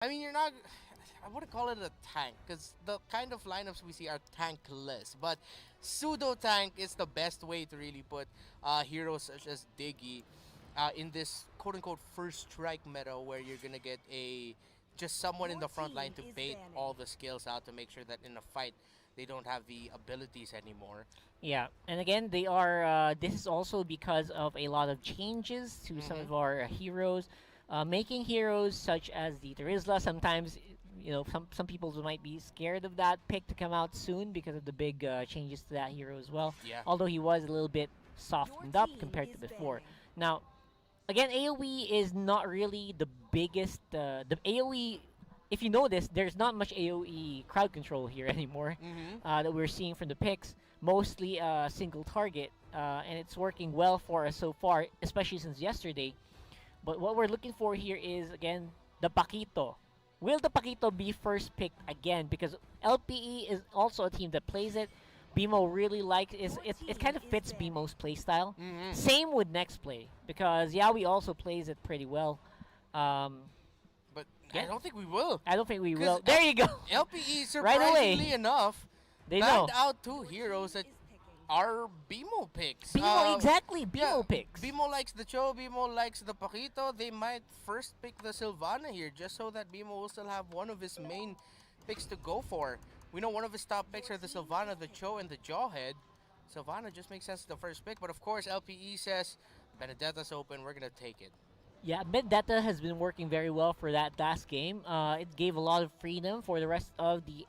I mean, you're not. I wouldn't call it a tank because the kind of lineups we see are tankless. But pseudo tank is the best way to really put heroes such as Diggy in this quote unquote first strike meta where you're gonna get a just someone in Your the front line team to is bait banning. all the skills out to make sure that in a fight they don't have the abilities anymore. Yeah, and again, they are. This is also because of a lot of changes to some Mm-hmm. of our heroes, making heroes such as the Terizla. Sometimes, some people might be scared of that pick to come out soon because of the big changes to that hero as well. Yeah. Although he was a little bit Your softened up team compared to is before. banning. Now, again, AOE is not really the biggest. The AOE, if you notice, there's not much AOE crowd control here anymore Mm-hmm. that we're seeing from the picks. Mostly single target, and it's working well for us so far, especially since yesterday. But what we're looking for here is, again, the Paquito. Will the Paquito be first picked again? Because LPE is also a team that plays it. BMO really likes Your it kind team of is fits banning. BMO's playstyle. Mm-hmm. Same with next play because Yawi also plays it pretty well. Um, But I yeah, don't think we will. I don't think we Because will. There you go. LPE, Right surprisingly away, enough, they banned know. out two Your heroes team that is picking. are BMO picks. BMO exactly. Yeah, BMO picks. BMO likes the Cho, BMO likes the Paquito. They might first pick the Sylvana here just so that BMO will still have one of his main picks to go for. We know one of his top picks Your are the team Sylvana, is the picking. Cho, and the Jawhead. Sylvana just makes sense as the first pick, but of course LPE says Benedetta's open, we're gonna take it. Yeah, Vendetta has been working very well for that last game. It gave a lot of freedom for the rest of the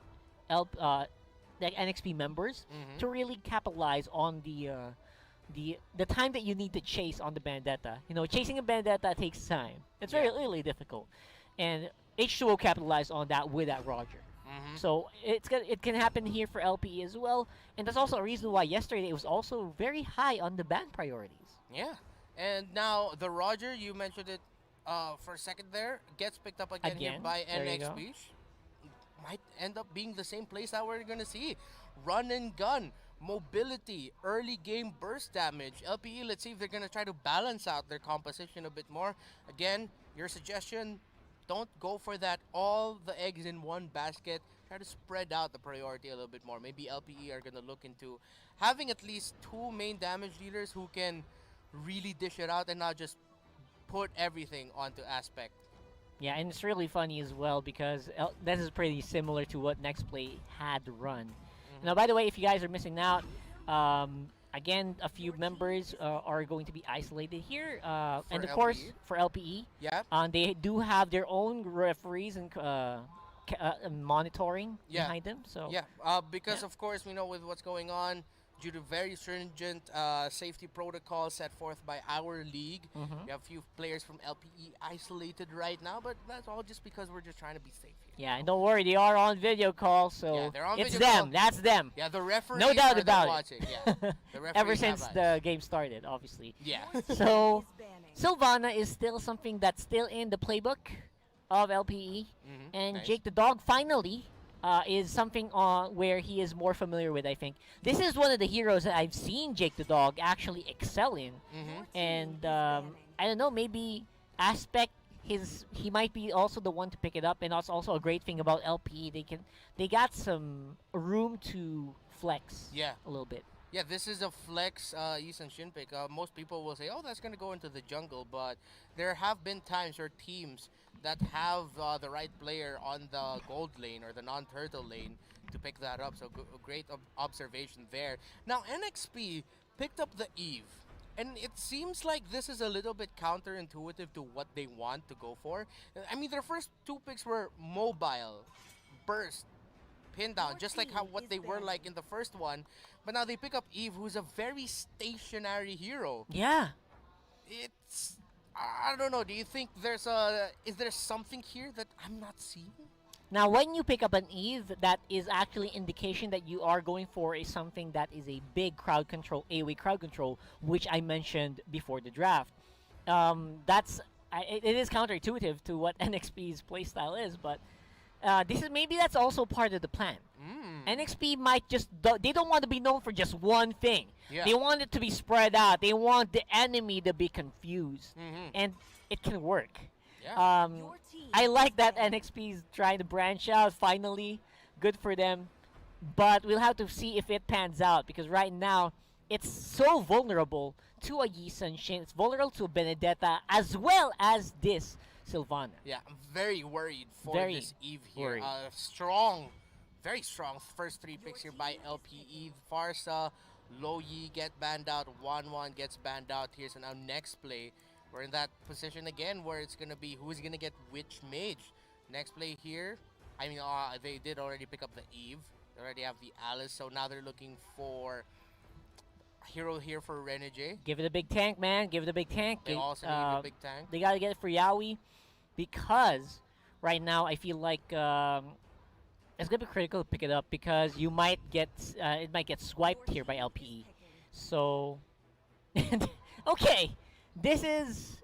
NXP members Mm-hmm. to really capitalize on the time that you need to chase on the Vendetta. Chasing a Vendetta takes time. It's Yeah. very really difficult, and H2O capitalized on that with that Roger. Mm-hmm. So it can happen here for LPE as well, and that's also a reason why yesterday it was also very high on the ban priorities. Yeah. And now the Roger, you mentioned it for a second there, gets picked up again here Again, by there you go. NXP. Might end up being the same place that we're gonna see. Run and gun, mobility, early game burst damage. LPE, let's see if they're gonna try to balance out their composition a bit more. Again, your suggestion, don't go for that all the eggs in one basket. Try to spread out the priority a little bit more. Maybe LPE are gonna look into having at least two main damage dealers who can really dish it out and not just put everything onto aspect. Yeah, and it's really funny as well because this is pretty similar to what Next Play had run. Now, Hmm. by the way, if you guys are missing out, again, a few Your team members is picking. are going to be isolated here, and For of course LPE, for LPE, yeah, they do have their own referees and monitoring yeah. behind them. So Yeah, because yeah, of course we know with what's going on, due to very stringent safety protocols set forth by our league, hmm we have a few players from LPE isolated right now, but that's all just because we're just trying to be safe here. yeah, and don't worry, they are on video call, Yeah, so they're on it's video call. them. That's them. Yeah, the No referees doubt are there about watching. Yeah, it. the Ever referees have since eyes. the game started, obviously. Yeah. Your team So is banning. Sylvana is still something that's still in the playbook of LPE, Mm-hmm. and Nice. Jake the Dog finally is something where he is more familiar with. I think this is one of the heroes that I've seen Jake the Dog actually excel in, Mm-hmm. Your team and is banning. I don't know, maybe aspect. He might be also the one to pick it up, and that's also a great thing about LPE. They got some room to flex Yeah. a little bit. Yeah, this is a flex Yisan Shin pick. Most people will say, oh, that's going to go into the jungle, but there have been times or teams that have the right player on the gold lane or the non-turtle lane to pick that up. So great observation there. Now, NXP picked up the Eve. And it seems like this is a little bit counterintuitive to what they want to go for. I mean, their first two picks were mobile, burst, pin down, Your just like how team what is they were like banning. in the first one. But now they pick up Eve, who's a very stationary hero. Yeah. It's I don't know. Do you think is there something here that I'm not seeing? Now, when you pick up an Eve, that is actually indication that you are going for something that is a big crowd control, AoE crowd control, which I mentioned before the draft. It is counterintuitive to what NXP's playstyle is, but this is maybe that's also part of the plan. Mm. NXP might they don't want to be known for just one thing. Yeah. They want it to be spread out. They want the enemy to be confused, Mm-hmm. and it can work. Yeah. Um, I like that NXP's trying to branch out finally. Good for them. But we'll have to see if it pans out because right now it's so vulnerable to a Yi Sun Shin. It's vulnerable to Benedetta as well as this Sylvana. Yeah, I'm very worried for Very this Eve here. worried. Strong, very strong first three picks here by LPE. Farsa, Loyi get banned out. 1-1 gets banned out here. So now next play, we're in that position again where it's going to be who's going to get which mage. Next play here, I mean, they did already pick up the Eve. They already have the Alice. So now they're looking for hero here for Renege. Give it a big tank, man. Give it a big tank. They also need a big tank. They gotta get it for Yawi because right now I feel like it's gonna be critical to pick it up because you might get it might get swiped here by LPE. So okay, this is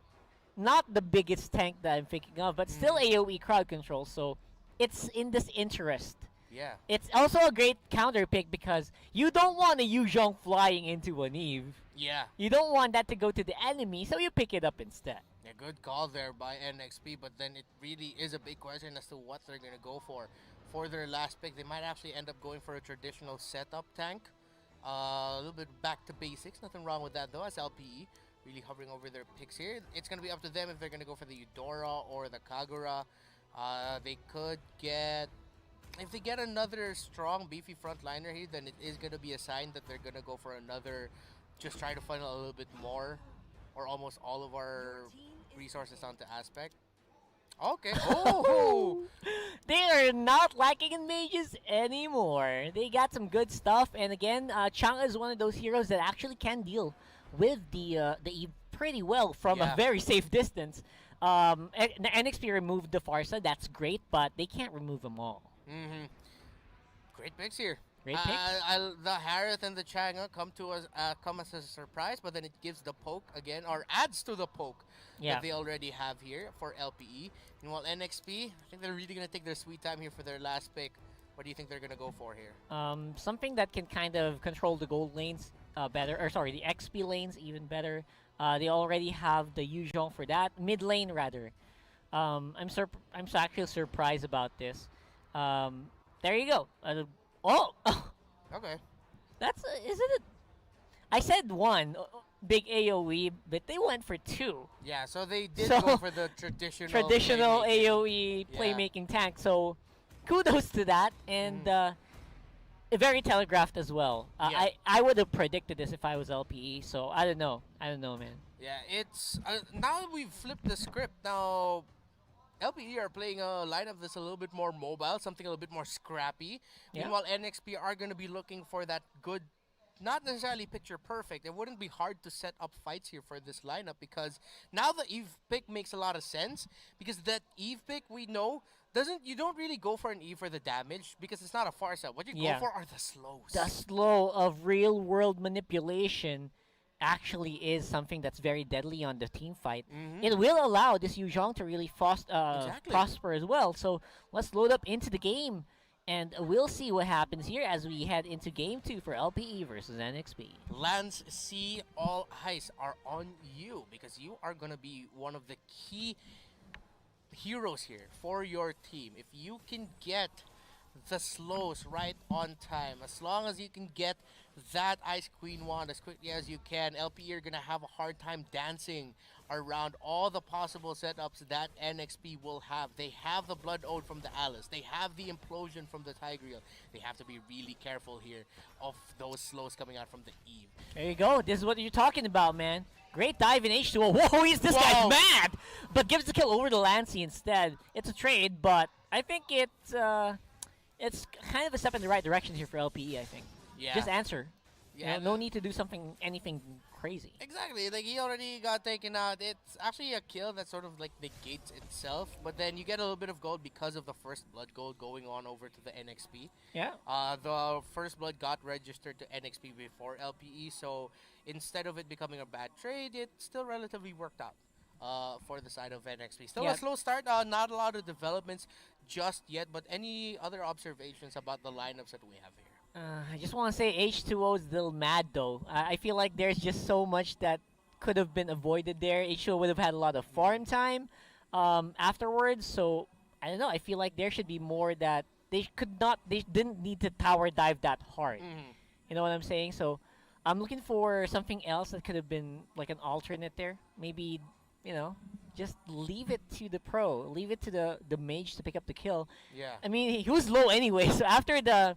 not the biggest tank that I'm thinking of, but still AOE crowd control. So it's in this interest. Yeah. It's also a great counter pick because you don't want a Yuzhong flying into an Eve. Yeah. You don't want that to go to the enemy, so you pick it up instead. Yeah, good call there by NXP, but then it really is a big question as to what they're going to go for. For their last pick, they might actually end up going for a traditional setup tank. A little bit back to basics. Nothing wrong with that, though, as LPE really hovering over their picks here. It's going to be up to them if they're going to go for the Eudora or the Kagura. They could get... If they get another strong, beefy frontliner here, then it is going to be a sign that they're going to go for another, just try to funnel a little bit more, or almost all of our resources onto Aspect. Okay. Oh! They are not lacking in mages anymore. They got some good stuff, and again, Chang'e is one of those heroes that actually can deal with the Eve pretty well from a very safe distance. NXP removed the Farsa, that's great, but they can't remove them all. Mm-hmm. Great picks here. Great picks. The Harith and the Chang'e come as a surprise, but then it gives the poke again, or adds to the poke that they already have here for LPE. And while NXP, I think they're really going to take their sweet time here for their last pick. What do you think they're going to go for here? Something that can kind of control the gold lanes better, or sorry, the XP lanes even better. They already have the Yuzhong for that. Mid lane, rather. I'm actually surprised about this. There you go. Oh! Okay. That's isn't it? I said one big AOE, but they went for two. Yeah, so they did go for the traditional AOE playmaking tank. So kudos to that, and very telegraphed as well. I would have predicted this if I was LPE. So I don't know, man. Yeah, it's now that we've flipped the script. Now LPE are playing a lineup that's a little bit more mobile, something a little bit more scrappy. Yeah. Meanwhile, NXP are going to be looking for that good, not necessarily picture perfect. It wouldn't be hard to set up fights here for this lineup because now the Eve pick makes a lot of sense because that Eve pick we know you don't really go for an Eve for the damage because it's not a Farsa. What you go for are the slows. The slow of real world manipulation actually is something that's very deadly on the team fight. It will allow this Yuzhong to really prosper as well. So let's load up into the game, and we'll see what happens here as we head into Game 2 for LPE versus NXP. Lands, Sea, all eyes are on you because you are going to be one of the key heroes here for your team. If you can get the slows right on time, as long as you can get that Ice Queen wand as quickly as you can, LPE are going to have a hard time dancing around all the possible setups that NXP will have. They have the Blood Ode from the Alice. They have the Implosion from the Tigreal. They have to be really careful here of those slows coming out from the Eve. There you go. This is what you're talking about, man. Great dive in H2O. Whoa, this guy's mad! But gives the kill over to Lancy instead. It's a trade, but I think it's kind of a step in the right direction here for LPE, I think. Yeah. Just answer. Yeah. No need to do anything crazy. Exactly. Like, he already got taken out. It's actually a kill that sort of, like, negates itself. But then you get a little bit of gold because of the first blood gold going on over to the NXP. Yeah. The first blood got registered to NXP before LPE. So instead of it becoming a bad trade, it still relatively worked out for the side of NXP. Still a slow start. Not a lot of developments just yet. But any other observations about the lineups that we have here? I just want to say H2O is a little mad, though. I feel like there's just so much that could have been avoided there. H2O would have had a lot of farm time. afterwards. So I don't know. I feel like there should be more that they could not. They didn't need to tower dive that hard. Mhm. You know what I'm saying? So I'm looking for something else that could have been like an alternate there. Maybe, you know, just leave it to the pro, leave it to the mage to pick up the kill. Yeah. I mean, he was low anyway. So after the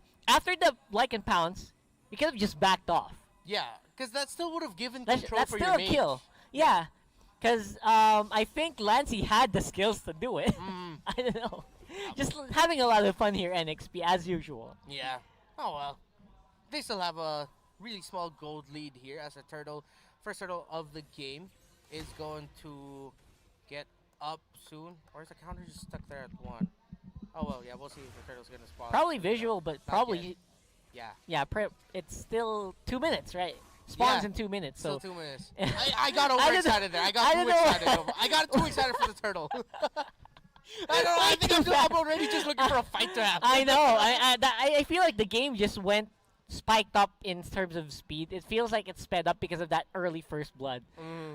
like and pounce, he could have just backed off. Yeah, because that still would have given That's control that's for still your a mage. kill. Yeah, because I think Lancey had the skills to do it. Mm. I don't know. Just having a lot of fun here, NXP as usual. Yeah. Oh well. They still have a really small gold lead here as a turtle. First turtle of the game is going to get up soon. Or is the counter just stuck there at 1? Oh well, yeah, we'll see if the turtle's gonna spawn. Probably soon, visual, but not probably yet. Yeah. yeah. It's still 2 minutes, right? Spawns Yeah. in 2 minutes. Still So 2 minutes. I got I don't know- overexcited there. I I got don't too know. excited. I got too excited for the turtle. I don't know. I think I'm already just looking for a fight to happen. I know. I feel like the game just went spiked up in terms of speed. It feels like it's sped up because of that early first blood.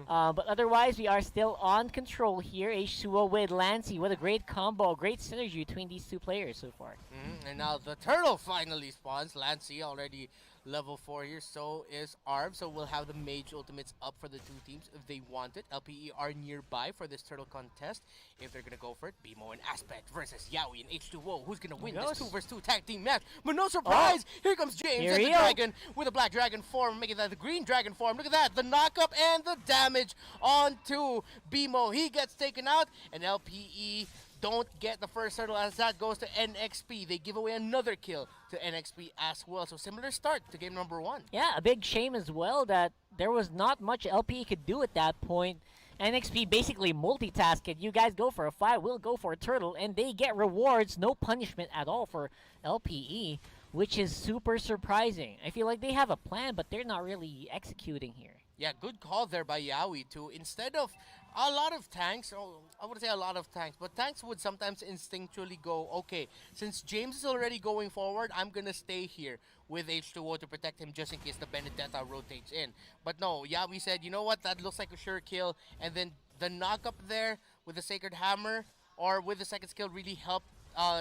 But otherwise, we are still on control here. H2O with Lancey. What a great combo, great synergy between these two players so far. And now the turtle finally spawns. Lancey already level 4 here. So is Arv. So we'll have the mage ultimates up for the two teams if they want it. LPE are nearby for this turtle contest. If they're going to go for it, BMO and Aspect versus Yawi and H2O. Who's going to win this 2 versus 2 tag team match? But no surprise, here comes James Here and the we go. dragon with a black dragon form, making that the green dragon form. Look at that, the knockup and the damage onto BMO. He gets taken out, and LPE don't get the first turtle as that goes to NXP. They give away another kill to NXP as well. So similar start to game number 1. Yeah, a big shame as well that there was not much LPE could do at that point. NXP basically multitasked it. You guys go for a fight, we'll go for a turtle, and they get rewards, no punishment at all for LPE, which is super surprising. I feel like they have a plan, but they're not really executing here. Yeah, good call there by Yawi too. Instead of a lot of tanks, oh, I wouldn't say a lot of tanks, but tanks would sometimes instinctually go, okay, since James is already going forward, I'm going to stay here with H2O to protect him just in case the Benedetta rotates in. But no, Yawi said, you know what, that looks like a sure kill, and then the knock up there with the Sacred Hammer or with the second skill really helped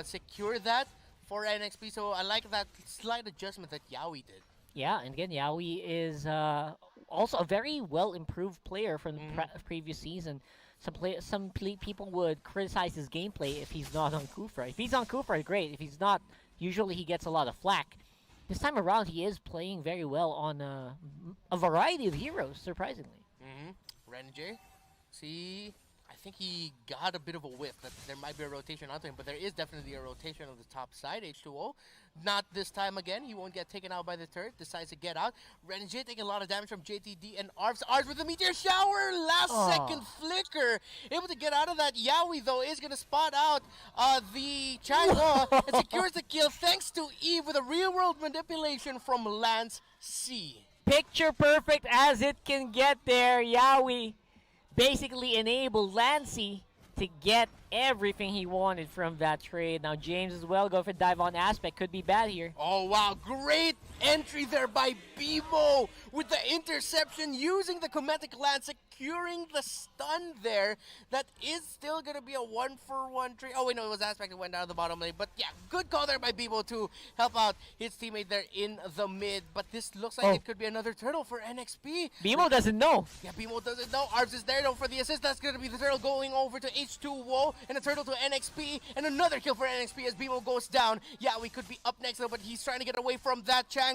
secure that for NXP. So I like that slight adjustment that Yawi did. Yeah, and again, Yawi is also a very well improved player from the previous season. People would criticize his gameplay if he's not on Kufra. If he's on Kufra, great. If he's not, usually he gets a lot of flack. This time around, he is playing very well on a variety of heroes, surprisingly. Renjay, see, I think he got a bit of a whiff that there might be a rotation onto him, but there is definitely a rotation on the top side. H2O, not this time again. He won't get taken out by the turret. Decides to get out. Renjay taking a lot of damage from JTD and Arvs. Arvs with the meteor shower. Last second flicker. Able to get out of that. Yawi, though, is going to spot out the Chango and secures the kill thanks to Eve with a real-world manipulation from Lance C. Picture perfect as it can get there. Yawi basically enabled Lancey to get everything he wanted from that trade. Now James as well, go for dive on Aspect. Could be bad here. Oh, wow. Great entry there by Bebo with the interception, using the Cometic Lance, securing the stun there. That is still going to be a 1-for-1 trade. Oh, wait, no, it was Aspect that went down the bottom lane. But yeah, good call there by Bebo to help out his teammate there in the mid. But this looks like it could be another turtle for NXP. Bimo doesn't know. Yeah, Bimo doesn't know. Arbs is there though for the assist. That's going to be the turtle going over to H2O and a turtle to NXP. And another kill for NXP as Bimo goes down. Yeah, we could be up next though, but he's trying to get away from that Chang.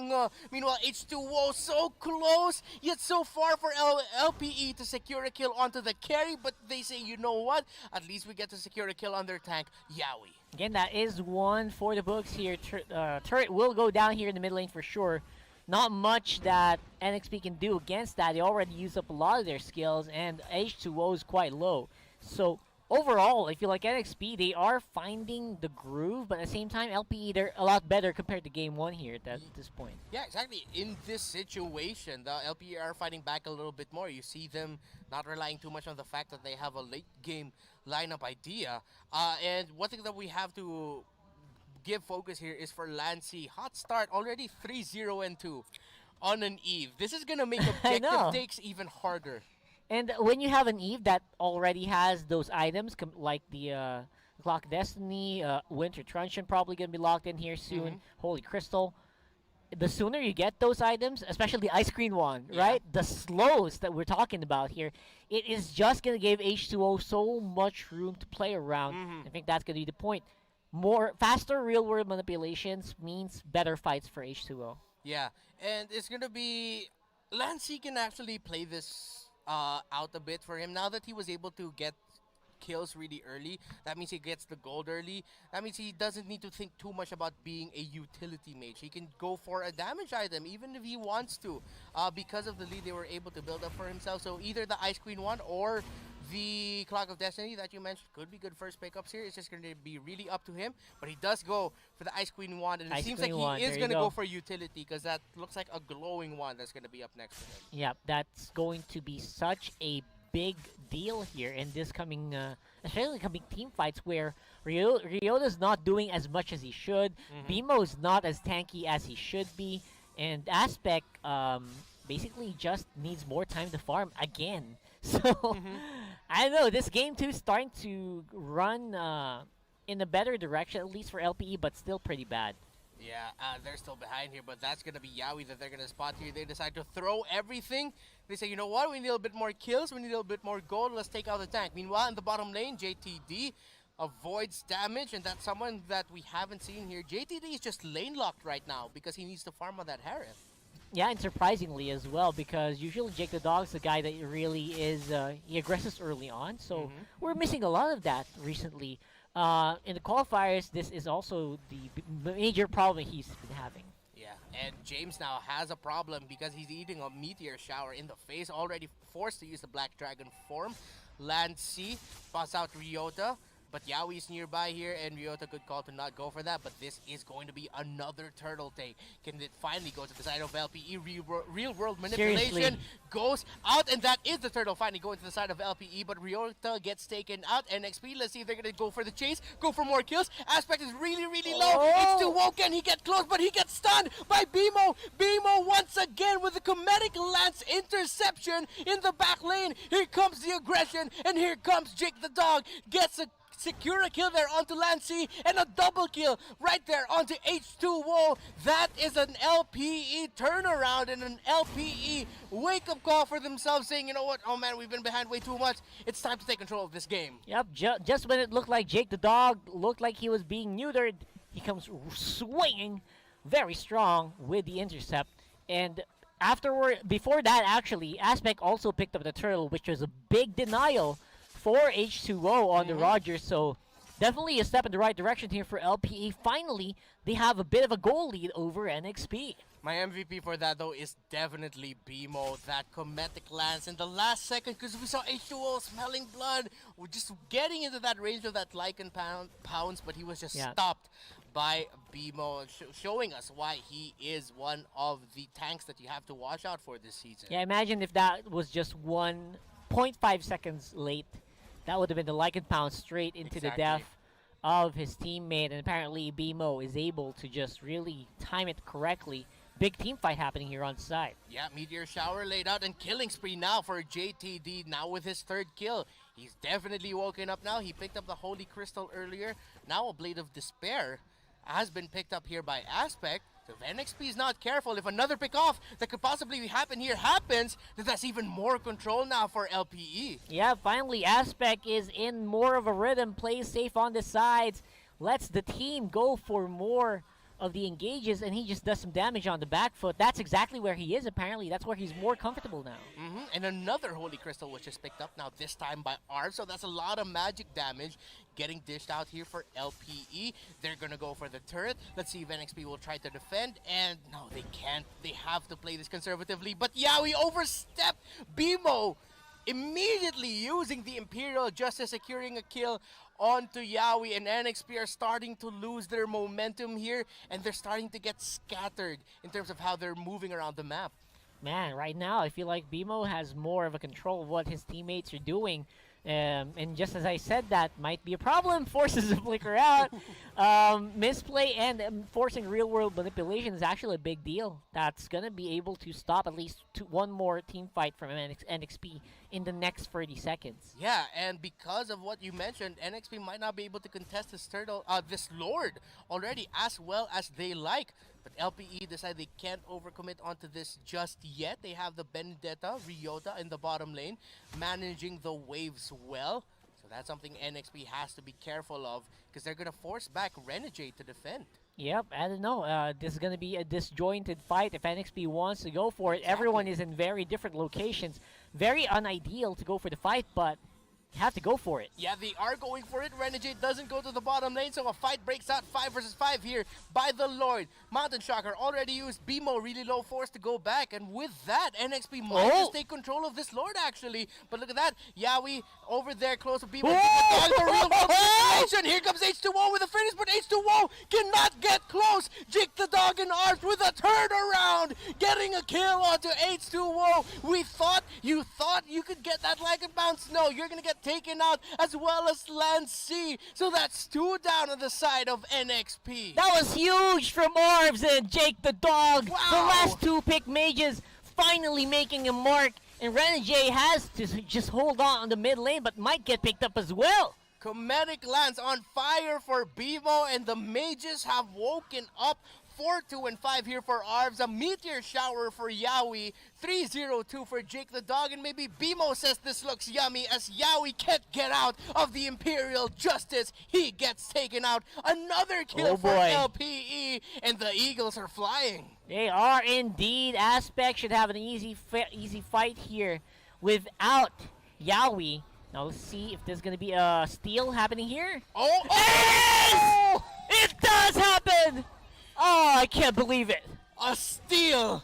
Meanwhile, H2O so close, yet so far for LPE to secure a kill onto the carry. But they say, you know what? At least we get to secure a kill on their tank, Yawi. Again, that is one for the books here. Turret will go down here in the mid lane for sure. Not much that NXP can do against that. They already used up a lot of their skills, and H2O is quite low. So overall, I feel like NXP, they are finding the groove, but at the same time, LPE, they're a lot better compared to game 1 here at this point. Yeah, exactly. In this situation, the LPE are fighting back a little bit more. You see them not relying too much on the fact that they have a late game lineup idea. And one thing that we have to give focus here is for Lancey. Hot start, already 3-0 and 2 on an Eve. This is going to make objective takes even harder. And when you have an Eve that already has those items, like the Clock Destiny, Winter Truncheon probably going to be locked in here soon, Hmm. Holy Crystal, the sooner you get those items, especially the Ice Cream one, Yeah. right? The slows that we're talking about here, it is just going to give H2O so much room to play around. Hmm. I think that's going to be the point. More faster real world manipulations means better fights for H2O. Yeah, and it's gonna be Lancey can actually play this out a bit for him now that he was able to get kills really early. That means he gets the gold early. That means he doesn't need to think too much about being a utility mage. He can go for a damage item even if he wants to, because of the lead they were able to build up for himself. So either the Ice Queen one or the Clock of Destiny that you mentioned could be good first pickups here. It's just going to be really up to him. But he does go for the Ice Queen wand, and it Ice seems Queen like wand, he is there you going to go go. for utility because that looks like a glowing wand that's going to be up next to him. Yeah, that's going to be such a big deal here in this coming, especially coming team fights where Ryota's not doing as much as he should. Hmm. Bimo's not as tanky as he should be, and Aspect basically just needs more time to farm again. So Hmm. I don't know. This game too is starting to run in a better direction, at least for LPE, but still pretty bad. Yeah, they're still behind here, but that's going to be Yawi that they're going to spot here. They decide to throw everything. They say, you know what, we need a little bit more kills, we need a little bit more gold, let's take out the tank. Meanwhile, in the bottom lane, JTD avoids damage, and that's someone that we haven't seen here. JTD is just lane locked right now because he needs to farm on that Harith. Yeah, and surprisingly as well, because usually Jake the Dog's the guy that really is, he aggresses early on, so Hmm. we're missing a lot of that recently. In the qualifiers, this is also the major problem he's been having. Yeah, and James now has a problem because he's eating a meteor shower in the face, already forced to use the Black Dragon form. Land C, pass out Ryota, but Yawi's nearby here, and Ryota could call to not go for that, but this is going to be another turtle take. Can it finally go to the side of LPE? Real world manipulation Seriously. goes out, and that is the turtle finally going to the side of LPE, but Ryota gets taken out, and XP, let's see if they're going to go for the chase, go for more kills. Aspect is really, really low. Oh! H2O, can he get close, but he gets stunned by Bimo. Bimo once again with the comedic lance interception in the back lane. Here comes the aggression, and here comes Jake the Dog. Gets a secure a kill there onto Lancey, and a double kill right there onto H2O. That is an LPE turnaround and an LPE wake-up call for themselves, saying, you know what, oh man, we've been behind way too much. It's time to take control of this game. Yep, just when it looked like Jake the Dog looked like he was being neutered, he comes swinging very strong with the intercept. And before that, actually, Aspect also picked up the turtle, which was a big denial for H2O on the Rogers. So definitely a step in the right direction here for LPE. Finally, they have a bit of a goal lead over NXP. My MVP for that, though, is definitely Bimo. That Cometic Lance in the last second, because we saw H2O smelling blood. We're just getting into that range of that Lycan pounds, but he was just Yeah. stopped by Bimo, showing us why he is one of the tanks that you have to watch out for this season. Yeah, imagine if that was just 1.5 seconds late. That would have been the Lycan pound straight into the Exactly. death of his teammate. And apparently Bimo is able to just really time it correctly. Big team fight happening here on side. Yeah, Meteor Shower laid out and killing spree now for JTD, now with his third kill. He's definitely woken up now. He picked up the Holy Crystal earlier. Now a Blade of Despair has been picked up here by Aspect. So if NXP is not careful, if another pick off that could possibly happen here happens, then that's even more control now for LPE. Yeah, finally Aspect is in more of a rhythm, plays safe on the sides, lets the team go for more of the engages, and he just does some damage on the back foot. That's exactly where he is, apparently. That's where he's more comfortable now. And another Holy Crystal was just picked up now, this time by Arv. So that's a lot of magic damage getting dished out here for LPE. They're going to go for the turret. Let's see if NXP will try to defend. And no, they can't. They have to play this conservatively. But Yawi overstepped Bimo, immediately using the Imperial Justice, securing a kill onto Yawi, and NXP are starting to lose their momentum here, and they're starting to get scattered in terms of how they're moving around the map. Man, right now I feel like Bimo has more of a control of what his teammates are doing. And just as I said, that might be a problem. Forces to flicker out. Misplay and forcing real-world manipulation is actually a big deal. That's going to be able to stop at least one more team fight from NXP in the next 30 seconds. Yeah, and because of what you mentioned, NXP might not be able to contest this Lord already as well as they like. But LPE decide they can't overcommit onto this just yet. They have the Benedetta, Ryota in the bottom lane, managing the waves well. So that's something NXP has to be careful of because they're going to force back Renegade to defend. Yep, I don't know. This is going to be a disjointed fight if NXP wants to go for it. Exactly. Everyone is in very different locations. Very unideal to go for the fight, but you have to go for it. Yeah, they are going for it. Renegade doesn't go to the bottom lane, so a fight breaks out 5 versus 5 here by the Lord. Mountain Shocker already used BMO, really low force to go back, and with that, NXP might just take control of this Lord actually. But look at that, Yawi over there close to BMO. The real world situation. Here comes H2O with a finish, but H2O cannot get close. Jake the Dog in arms with a turnaround, getting a kill onto H2O. You thought you could get that like and bounce. No, you're gonna get taken out as well as Lance C. So that's 2 down on the side of NXP. That was huge from Orbs and Jake the Dog. Wow. The last 2 pick mages finally making a mark. And Renegade has to just hold on the mid lane, but might get picked up as well. Comedic Lance on fire for Bevo, and the mages have woken up. 4-2 and 5 here for Arvs, a meteor shower for Yawi, 3-0-2 for Jake the Dog, and maybe Bimo says this looks yummy as Yawi can't get out of the Imperial Justice. He gets taken out. Another kill for LPE, and the Eagles are flying. They are indeed. Aspect should have an easy fight here without Yawi. Now let's see if there's going to be a steal happening here. Oh! It does happen! Oh, I can't believe it. A steal!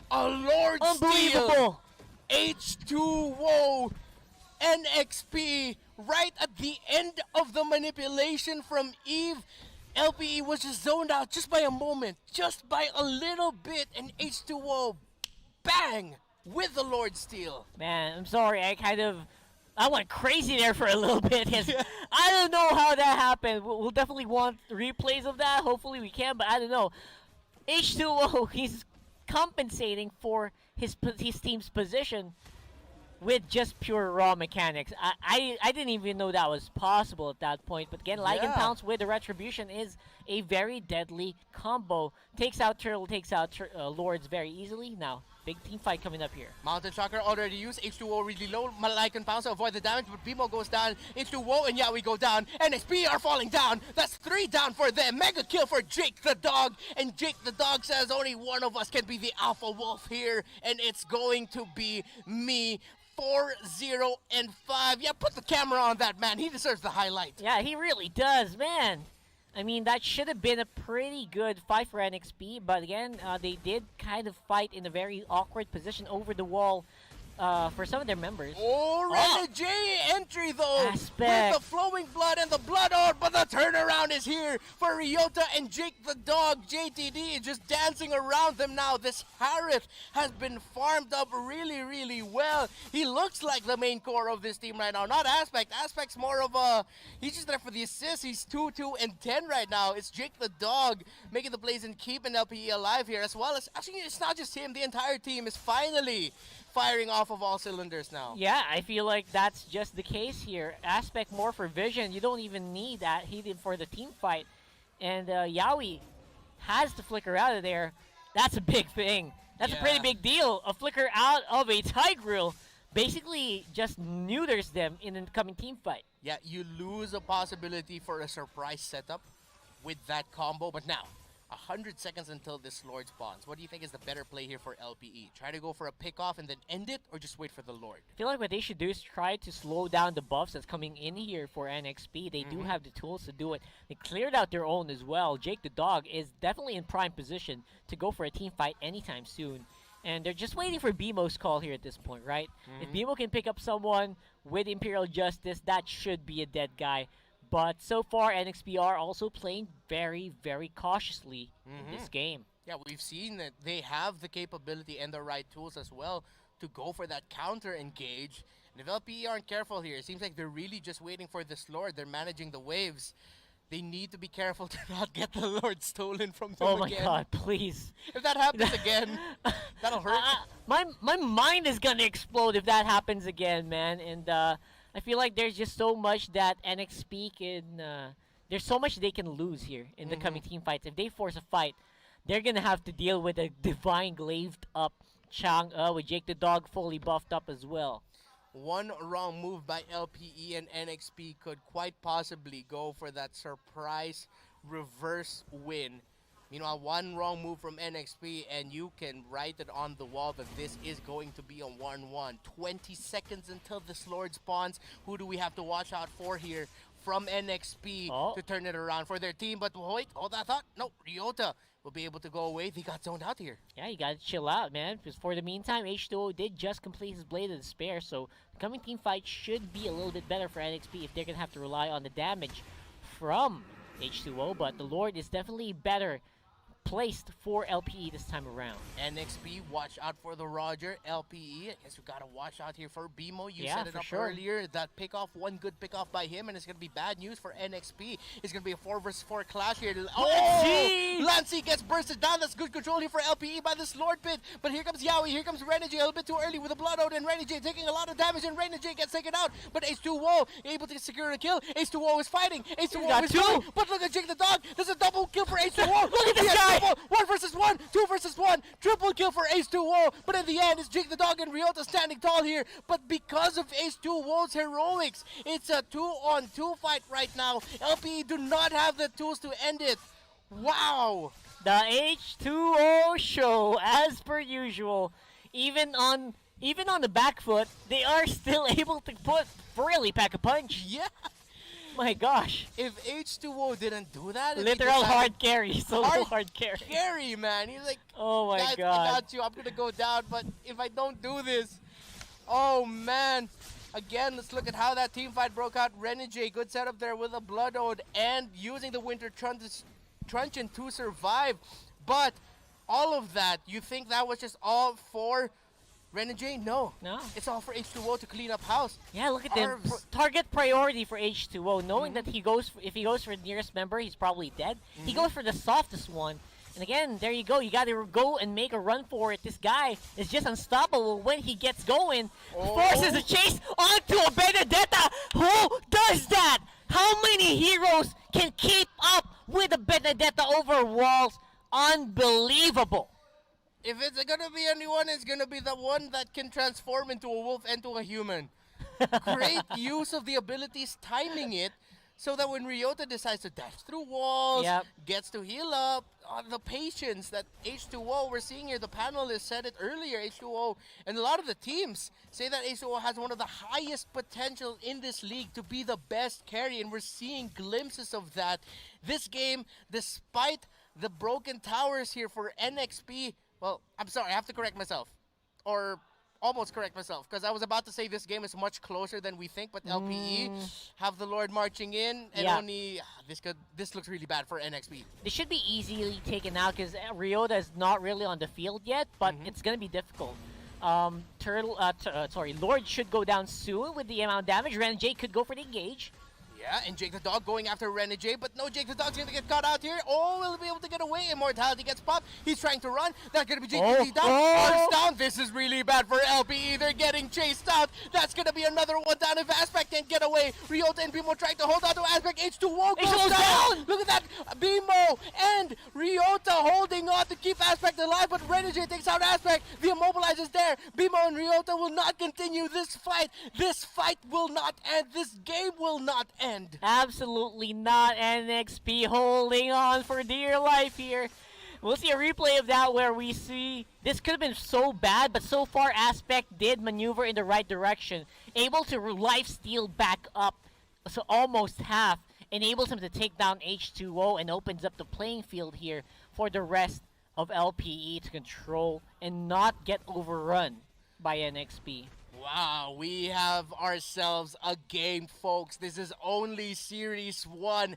A Lord Unbelievable! Steal! H2O! NXP right at the end of the manipulation from Eve. LPE was just zoned out just by a moment, just by a little bit, and H2O, bang, with the Lord Steal. Man, I'm sorry, I went crazy there for a little bit. I don't know how that happened. We'll definitely want replays of that. Hopefully we can, but I don't know. H2O, he's compensating for his team's position with just pure raw mechanics. I didn't even know that was possible at that point. But again, Lycan Pounce with the Retribution is a very deadly combo. Takes out Turtle, takes out Lords very easily. Now, big team fight coming up here. Mountain Shocker already used. H2O really low. Lycan Pounce to avoid the damage, but Bimo goes down. H2O and Yawi go down. NXP are falling down. That's 3 down for them. Mega kill for Jake the Dog. And Jake the Dog says only one of us can be the Alpha Wolf here. And it's going to be me. 4-0 and 5. Yeah, put the camera on that man. He deserves the highlight. Yeah, he really does, man. I mean, that should have been a pretty good fight for NXP, but again, they did kind of fight in a very awkward position over the wall for some of their members. Oh, J entry though, Aspect. with the flowing blood and the blood out, but the turnaround is here for Ryota and Jake the Dog. JTD is just dancing around them now. This Harith has been farmed up really, really well. He looks like the main core of this team right now, not Aspect. Aspect's more of a, he's just there for the assist. He's 2-2 and 10 right now. It's Jake the Dog making the plays and keeping LPE alive here, as well as, actually it's not just him, the entire team is finally firing off of all cylinders now. Yeah, I feel like that's just the case here. Aspect more for vision. You don't even need that. He did for the team fight. And Yawi has to flicker out of there. That's a big thing. That's a pretty big deal. A flicker out of a Tigreal basically just neuters them in the coming team fight. Yeah, you lose a possibility for a surprise setup with that combo, but now 100 seconds until this Lord spawns. What do you think is the better play here for LPE? Try to go for a pick-off and then end it, or just wait for the Lord? I feel like what they should do is try to slow down the buffs that's coming in here for NXP. They do have the tools to do it. They cleared out their own as well. Jake the Dog is definitely in prime position to go for a team fight anytime soon. And they're just waiting for BMO's call here at this point, right? If BMO can pick up someone with Imperial Justice, that should be a dead guy. But so far, NXP are also playing very, very cautiously in this game. Yeah, we've seen that they have the capability and the right tools as well to go for that counter engage. And if LPE aren't careful here, it seems like they're really just waiting for this Lord. They're managing the waves. They need to be careful to not get the Lord stolen from them Oh my again. god, please. If that happens again, that'll hurt. My mind is gonna explode if that happens again, man. And I feel like there's just so much that NXP can. There's so much they can lose here in the coming team fights. If they force a fight, they're gonna have to deal with a divine glazed up Chang'e with Jake the Dog fully buffed up as well. One wrong move by LPE and NXP could quite possibly go for that surprise reverse win. Meanwhile, one wrong move from NXP and you can write it on the wall that this is going to be a 1-1. 20 seconds until this Lord spawns. Who do we have to watch out for here from NXP to turn it around for their team? But wait, hold that thought. No, Ryota will be able to go away. They got zoned out here. Yeah, you gotta chill out, man. Because for the meantime, H2O did just complete his Blade of Despair, so the coming team fight should be a little bit better for NXP if they're gonna have to rely on the damage from H2O. But the Lord is definitely better placed for LPE this time around. NXP, watch out for the Roger. LPE, I guess we gotta watch out here for BMO. You Yeah, set it for up sure. earlier. That pickoff, one good pickoff by him, and it's gonna be bad news for NXP. It's gonna be a 4 versus 4 clash here. Lancey! Lancey gets bursted down. That's good control here for LPE by this Lord Pit. But here comes Yawi. Here comes Renegade. A little bit too early with the Blood Ode, and Renegade taking a lot of damage, and Renegade gets taken out. But H2O able to secure a kill. H2O is fighting. H2O got is two. going. But look at Jake the Dog. There's a double kill for H2O. Look at this He has guy. double. 1 versus 1, 2 versus 1, triple kill for H2O, but in the end, it's Jake the Dog and Ryota standing tall here, but because of H2O's heroics, it's a 2-on-2 fight right now. LPE do not have the tools to end it. Wow! The H2O show, as per usual, even on the back foot, they are still able to really pack a punch. Yeah! My gosh. If H2O didn't do that, if he Literal decided- hard carry, solo hard carry. Carry, man. He's like, Oh my guys, I god. got you. I'm gonna go down, but if I don't do this, oh man. Again, let's look at how that team fight broke out. Renegade, good setup there with a Blood Ode and using the Winter Truncheon to survive. But all of that, you think that was just all for Renegade? No. No. It's all for H2O to clean up house. Yeah, look at Our them. Target priority for H2O, knowing that if he goes for the nearest member, he's probably dead. He goes for the softest one. And again, there you go. You got to go and make a run for it. This guy is just unstoppable when he gets going. Forces a chase onto a Benedetta. Who does that? How many heroes can keep up with a Benedetta over walls? Unbelievable. If it's gonna be anyone, it's gonna be the one that can transform into a wolf and to a human. Great use of the abilities, timing it, so that when Ryota decides to dash through walls, gets to heal up, the patience that H2O, we're seeing here, the panelists said it earlier, H2O, and a lot of the teams say that H2O has one of the highest potential in this league to be the best carry, and we're seeing glimpses of that. This game, despite the broken towers here for NXP, well, I'm sorry, I have to correct myself. Or almost correct myself, because I was about to say this game is much closer than we think, but LPE have the Lord marching in, and this looks really bad for NXP. This should be easily taken out because Ryota is not really on the field yet, but it's going to be difficult. Lord should go down soon with the amount of damage. Renegade could go for the engage. Yeah, and Jake the Dog going after Renegade, but no, Jake the Dog's gonna get caught out here. Oh, will he be able to get away? Immortality gets popped. He's trying to run. That's gonna be Jake the Dog. Arms down. This is really bad for LPE. They're getting chased out. That's gonna be another one down if Aspect can't get away. Ryota and Bimo trying to hold on to Aspect. H2O goes down. Look at that. Bimo and Ryota holding on to keep Aspect alive, but Renegade takes out Aspect. The Immobilize is there. Bimo and Ryota will not continue this fight. This fight will not end. This game will not end. Absolutely not. NXP holding on for dear life here. We'll see a replay of that where we see this could have been so bad, but so far Aspect did maneuver in the right direction, able to life steal back up, so almost half, enables him to take down H2O and opens up the playing field here for the rest of LPE to control and not get overrun by NXP. Wow, we have ourselves a game, folks. This is only Series 1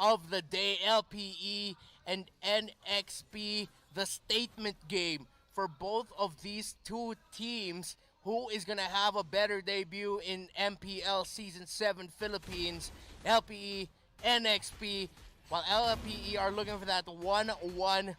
of the day. LPE and NXP, the statement game for both of these two teams. Who is going to have a better debut in MPL Season 7 Philippines? LPE, NXP, while LPE are looking for that 1-1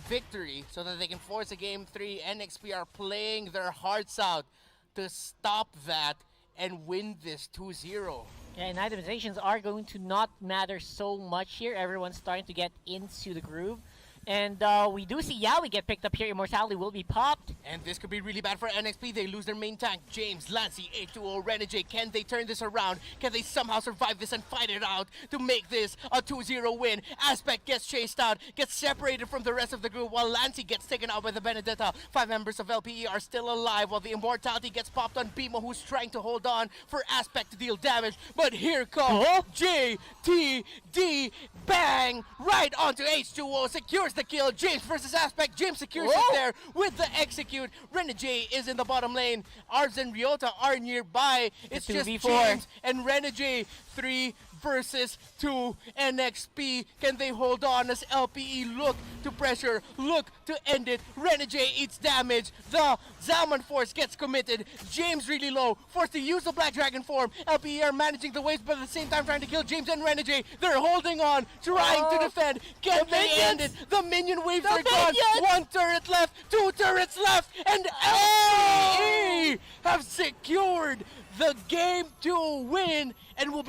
victory so that they can force a game 3. NXP are playing their hearts out to stop that and win this 2-0. Yeah, and itemizations are going to not matter so much here. Everyone's starting to get into the groove. And we do see Yawi get picked up here. Immortality will be popped. And this could be really bad for NXP. They lose their main tank, James, Lancy, H2O, Renegade. Can they turn this around? Can they somehow survive this and fight it out to make this a 2-0 win? Aspect gets chased out, gets separated from the rest of the group, while Lancy gets taken out by the Benedetta. 5 members of LPE are still alive, while the Immortality gets popped on Bimo, who's trying to hold on for Aspect to deal damage. But here comes JTD. Bang! Right onto H2O, secures the kill. James versus Aspect. James secures it there with the execute. Renegade is in the bottom lane. Arbs and Ryota are nearby. It's just 2v4. James and Renegade. 3 versus 2. NXP, can they hold on as LPE look to pressure, look to end it? Renegade eats damage. The Zalman Force gets committed. James really low, forced to use the Black Dragon form. LPE are managing the waves, but at the same time trying to kill James and Renegade. They're holding on, trying to defend. Can they end it? The minion waves are gone. 1 turret left, 2 turrets left, and LPE have secured the game 2 win and will be